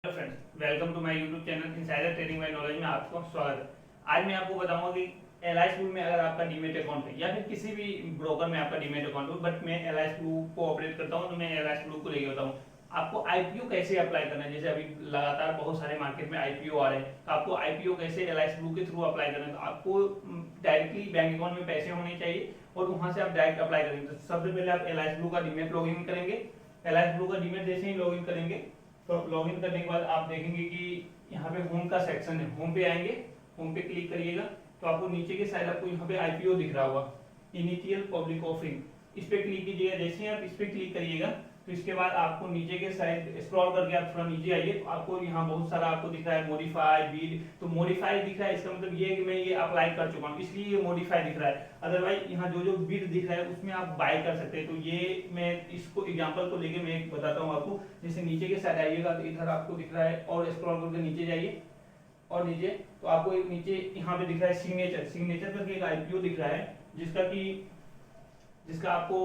Hello friends, welcome to my YouTube channel insider trading by knowledge में आपको स्वागत है। आज मैं आपको बताऊंगा कि एलआईएस ब्लू में अगर आपका डीमेट अकाउंट है या फिर किसी भी ब्रोकर में आपका डीमेट अकाउंट हो, बट मैं एलआईएस ब्लू को ऑपरेट करता हूं तो मैं एलआईएस ब्लू को लेके होता हूं। आपको आईपीओ कैसे अप्लाई करना है, जैसे अभी लगातार बहुत सारे मार्केट में आईपीओ आ रहे हैं, तो आपको आईपीओ कैसे एलआईएस ब्लू के थ्रू अप्लाई करना है। तो आपको डायरेक्टली बैंक अकाउंट में पैसे होने चाहिए और वहां से आप डायरेक्ट अप्लाई करेंगे। तो सबसे पहले आप एलआईएस ब्लू का डीमेट लॉग इन करेंगे। एलआईएस ब्लू का डीमेट जैसे ही लॉग इन करेंगे तो लॉगिन करने के बाद आप देखेंगे कि यहाँ पे होम का सेक्शन है। होम पे आएंगे, होम पे क्लिक करिएगा तो आपको नीचे के साइड आपको यहाँ पे आईपीओ दिख रहा होगा, इनिशियल पब्लिक ऑफरिंग। इस पे क्लिक कीजिएगा। जैसे ही आप इस पे क्लिक करिएगा तो इसके बाद आपको नीचे के साइड स्क्रॉल करके आप थोड़ा नीचे आइए तो आपको यहाँ बहुत सारा आपको दिख रहा है मॉडिफाई बीड। तो मॉडिफाई दिख रहा है, इसका मतलब ये है कि मैं ये अप्लाई कर चुका हूँ इसलिए ये मॉडिफाई दिख रहा है। अदरवाइज यहाँ जो जो बीड दिख रहा है उसमें आप बाय कर सकते हैं। तो ये मैं इसको एग्जांपल को लेके मैं बताता हूँ आपको। जैसे नीचे के साइड आइएगा तो इधर आपको दिख रहा है और स्क्रॉल करके नीचे जाइए और नीचे तो आपको एक नीचे यहाँ पे दिख रहा है सिग्नेचर। सिग्नेचर करके एक आईपीओ दिख रहा है जिसका आपको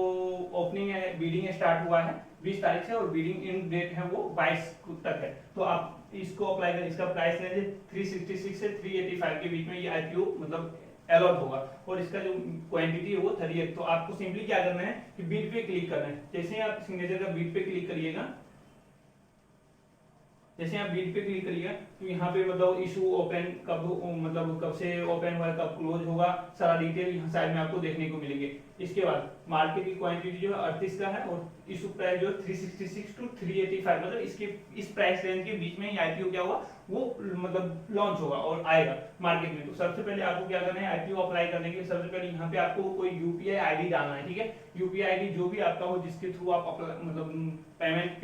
ओपनिंग है, बीडिंग स्टार्ट हुआ है 20 तारीख से और बीडिंग इन डेट है वो 22 तक है। तो आप इसको अप्लाई करें। इसका प्राइस रेंज 366 से 385 के बीच में ये आईपीओ मतलब अलॉट होगा और इसका जो क्वांटिटी है वो 38। तो आपको सिंपली क्या करना है कि बीड पे क्लिक करना है। जैसे ही आप सिग्नेचर का बीड पे क्लिक करिएगा, जैसे आप बीड पे क्लिक करिएगा तो यहाँ पे मतलब इशू ओपन कब से ओपन हुआ है, कब क्लोज होगा, सारा डिटेल यहाँ साइड में आपको देखने को मिलेंगे। इसके बाद मार्केट की क्वांटिटी जो है 38 का है और इशू प्राइस जो है 366 टू 385, मतलब इस प्राइस रेंज के बीच में आईपीओ क्या हुआ वो मतलब लॉन्च होगा और आएगा मार्केट में। तो सबसे पहले आपको क्या करना है, आईपीओ अप्लाई करने के लिए सबसे पहले यहाँ पे आपको कोई यूपीआई आईडी डालना है। ठीक है, यूपीआई आईडी जो भी आपका हो जिसके थ्रू आप मतलब पेमेंट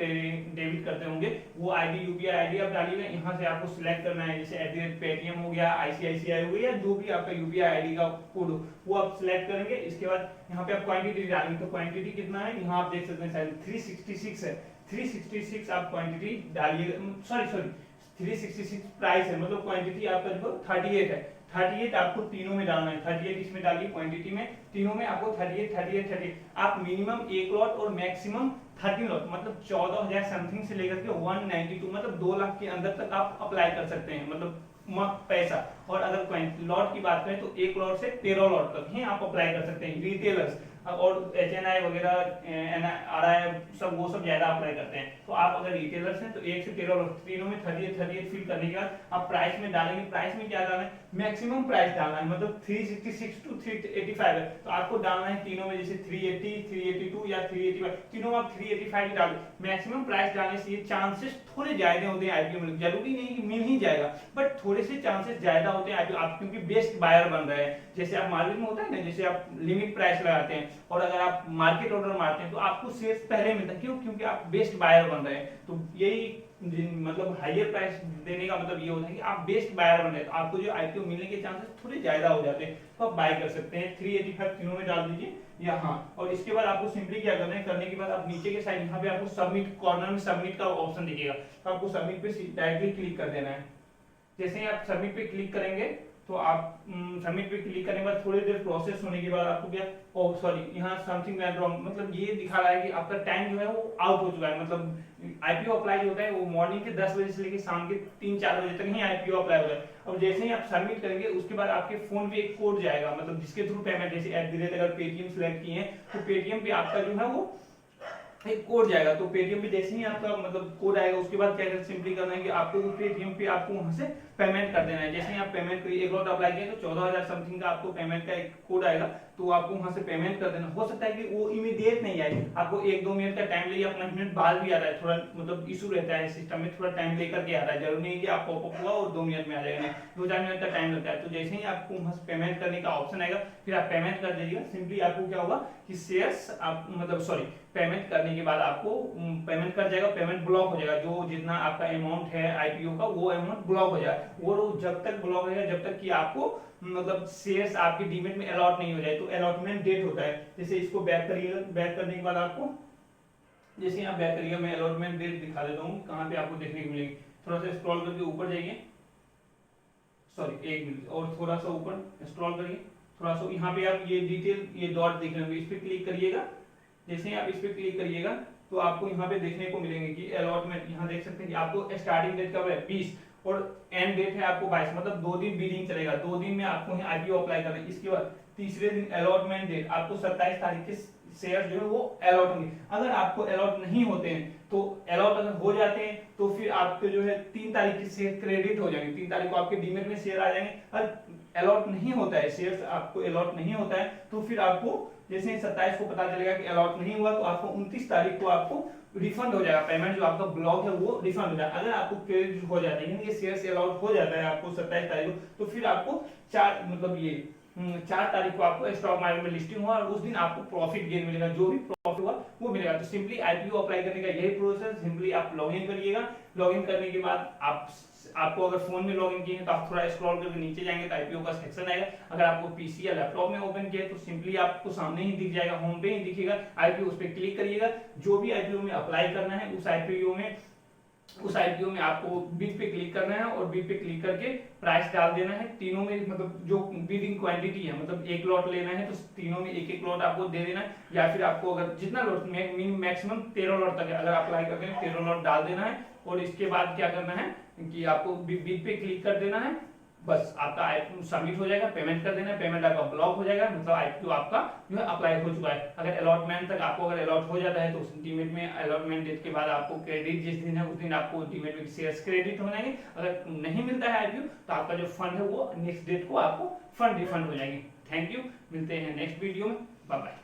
डेबिट करते होंगे वो आईडी यूपीआई आईडी आप डालिएगा। यहाँ से आपको सिलेक्ट करना है, जैसे पेटीएम हो गया, आईसीआईसीआई हो गया, या जो भी आपका यूपीआई आईडी का कोड हो वो आप सिलेक्ट करेंगे। इसके बाद यहाँ पे आप क्वांटिटी डालेंगे। तो क्वांटिटी कितना है यहाँ आप देख सकते हैं शायद 366 है। 366 आप क्वांटिटी डालिएगा, सॉरी 366 प्राइस है, मतलब क्वांटिटी आपका जो 38 है। 38 आपको तीनों में डालना है। 38 इसमें डालिए क्वांटिटी में, तीनों में आपको 38 आप मिनिमम एक लॉट और मैक्सिमम 30 लॉट मतलब 14,000 समथिंग से लेकर के 192 मतलब 2 लाख के अंदर तक आप अप्लाई कर सकते हैं मतलब पैसा। और अगर लॉट की बात करें तो एक लॉट से 13 लॉट तक ही आप अप्लाई कर सकते हैं रिटेलर्स। और एचएनआई वगैरह आरआई सब वो सब ज्यादा अप्लाई करते हैं। तो आप अगर रिटेलर्स हैं तो 1 से 13 लॉट, तीनों में 38 फिल करने के बाद आप प्राइस में डालेंगे। प्राइस में क्या डालना है, मैक्सिमम प्राइस डालना है, मतलब 366 टू 385 है तो आपको डालना है तीनों में, जैसे 380 382 या 385, तीनों में आप 385 डालो। मैक्सिमम प्राइस डालने से ये चांसेस थोड़े ज्यादा होते हैं आईपीओ में। जरूरी नहीं कि मिल ही जाएगा, बट थोड़े से चांसेस ज्यादा होते हैं आईपीओ आप क्योंकि बेस्ट बायर बन रहे हैं। जैसे आप मार्केट में होता है ना, जैसे आप लिमिट प्राइस लगाते हैं और अगर आप मार्केट ऑर्डर मारते हैं तो आपको शेयर्स पहले मिलता है। क्यों? क्योंकि आप बेस्ट बायर बन रहे हैं। तो यही मतलब हाईयर प्राइस देने का मतलब ये होता है कि आप बेस्ट बायर बन रहे हैं, तो आपको जो आईपीओ मिलने के चांसेस थोड़े ज्यादा हो जाते हैं। तो आप बाय कर सकते हैं। 385 तीनों में डाल दीजिए यहाँ। और इसके बाद आपको सिंपली क्या करना है, करने के बाद आप नीचे के साइड यहाँ पे आपको सबमिट, कॉर्नर में सबमिट का ऑप्शन दिखेगा, तो आपको सबमिट पे डायरेक्टली क्लिक कर देना है। जैसे ही आप सबमिट पे क्लिक करेंगे तो आप सबमिट पे क्लिक करने के बाद थोड़ी देर प्रोसेस होने के बाद आपको क्या, ओह सॉरी यहाँ समथिंग वेंट रॉन्ग, मतलब ये दिखा रहा है कि आपका टाइम जो है वो आउट हो चुका है। मतलब आईपीओ अप्लाई होता है वो मॉर्निंग के 10 बजे से लेकर शाम के 3-4 बजे तक ही आईपीओ अप्लाई होता है। अब जैसे ही आप सबमिट करेंगे उसके बाद आपके फोन पे एक कोड जाएगा, मतलब जिसके थ्रू पेमेंट, जैसे अगर पेटीएम सिलेक्ट किए हैं तो पेटीएम पे आपका जो है वो एक कोड जाएगा। तो पेटीएम पे जैसे ही आपका मतलब कोड आएगा उसके बाद क्या सिंपली करना है कि आपको पेटीएम पे आपको वहां से पेमेंट कर देना है। जैसे ही आप पेमेंट करिए, एक लॉट अप्लाई किया तो 14,000 समथिंग का आपको पेमेंट का एक कोड आएगा, तो आपको वहां से पेमेंट कर देना। हो सकता है कि वो इमीडिएट नहीं आए, आपको 1-2 मिनट का टाइम लगे, अपना मिनट बाद भी आता है, थोड़ा मतलब इशू रहता है सिस्टम में, थोड़ा टाइम लेकर के आता है। जरूरी नहीं कि आप पॉपअप हुआ और 2 मिनट में आ जाएगा, नहीं 2-4 मिनट का टाइम लगता है। तो जैसे ही आपको वहां से पेमेंट करने का ऑप्शन आएगा फिर आप पेमेंट कर दीजिएगा। सिंपली आपको क्या होगा कि शेयर्स आप मतलब सॉरी पेमेंट करने के बाद आपको पेमेंट कर जाएगा, पेमेंट ब्लॉक हो जाएगा। जो जितना आपका अमाउंट है आईपीओ का वो अमाउंट ब्लॉक हो जाएगा। वो जब तक ब्लॉक रहेगा जब तक कि आपको मतलब शेयर्स आपके डीमेट में अलॉट नहीं हो जाए। तो अलॉटमेंट डेट होता है, जैसे इसको बैक करिएगा, बैक करने के बाद आपको जैसे यहाँ बैक करिएगा, मैं अलॉटमेंट डेट दिखा देता हूँ कहाँ पे आपको देखने को मिलेगी। थोड़ा सा स्क्रॉल करके ऊपर जाइए, सॉरी 1 मिनट और थोड़ा सा ऊपर स्क्रॉल करिए, थोड़ा सा यहाँ पे आप ये डिटेल ये डॉट देख रहे होंगे, इस पे क्लिक करिएगा। जैसे ही आप इस पे क्लिक करिएगा तो तो आपको यहाँ पे देखने को मिलेंगे कि अलॉटमेंट, यहाँ देख सकते हैं कि आपको स्टार्टिंग डेट कब है 20 और एंड डेट है आपको 22, मतलब 2 दिन बिडिंग चलेगा, 2 दिन में आपको आईपीओ अप्लाई करना है। इसके बाद तीसरे दिन अलॉटमेंट डेट, आपको 27 तारीख के शेयर जो है वो अलॉट होंगे। अगर आपको अलॉट नहीं होते हैं तो अलॉट अगर हो जाते हैं तो फिर आपके जो है 3 तारीख के शेयर क्रेडिट हो जाएंगे, 3 तारीख को आपके डीमेट में शेयर आ जाएंगे। अगर अलॉट नहीं होता है, शेयर आपको अलॉट नहीं होता है तो फिर आपको जैसे 27 को पता चलेगा कि अलॉट नहीं हुआ तो आपको 29 तारीख को आपको रिफंड हो जाएगा, पेमेंट जो आपका ब्लॉक है वो रिफंड हो जाएगा। अगर आपको क्रेडिट हो जाता है, ये शेयर से अलॉट हो जाता है आपको 27 तारीख को, तो फिर आपको 4 तारीख को आपको स्टॉक मार्केट में लिस्टिंग हुआ और उस दिन आपको प्रॉफिट गेन मिलेगा, जो भी प्रॉफिट हुआ वो मिलेगा। तो सिंपली आईपीओ अप्लाई करने का यही प्रोसेस, सिंपली आप लॉगिन करिएगा। लॉगिन करने के बाद आपको अगर फोन में लॉगिन किए हैं तो आप थोड़ा स्क्रॉल करके नीचे जाएंगे तो आईपीओ का सेक्शन आएगा। अगर आपको पीसी या लैपटॉप में ओपन किया है तो सिंपली आपको सामने ही दिख जाएगा, होम पे ही दिखेगा आईपीओ, उस पर क्लिक करिएगा। जो भी आईपीओ में अप्लाई करना है उस आईपीओ में आपको बिड पे क्लिक करना है और बिड पे क्लिक करके प्राइस डाल देना है। तीनों में मतलब जो बिडिंग क्वांटिटी है, मतलब 1 लॉट लेना है तो तीनों में 1-1 लॉट आपको दे देना है, या फिर आपको अगर जितना लॉट मैक्सिमम 13 लॉट तक है, अगर अप्लाई करते हैं 13 लॉट डाल देना है। और इसके बाद क्या करना है कि आपको बिड पे क्लिक कर देना है, बस आपका आईपीओ सबमिट हो जाएगा, पेमेंट कर देना है, पेमेंट आपका ब्लॉक हो जाएगा, मतलब आईपीओ आपका जो है अप्लाई हो चुका है। अगर अलॉटमेंट तक आपको अगर अलॉट हो जाता है तो उस डीमेट में अलॉटमेंट डेट के बाद आपको क्रेडिट जिस दिन है उस दिन आपको डीमेट में शेयर्स क्रेडिट हो जाएंगे। अगर नहीं मिलता है आईपीओ तो आपका जो फंड है वो नेक्स्ट डेट को आपको फंड रिफंड हो जाएंगे। थैंक यू, मिलते हैं नेक्स्ट वीडियो में, बाय बाय।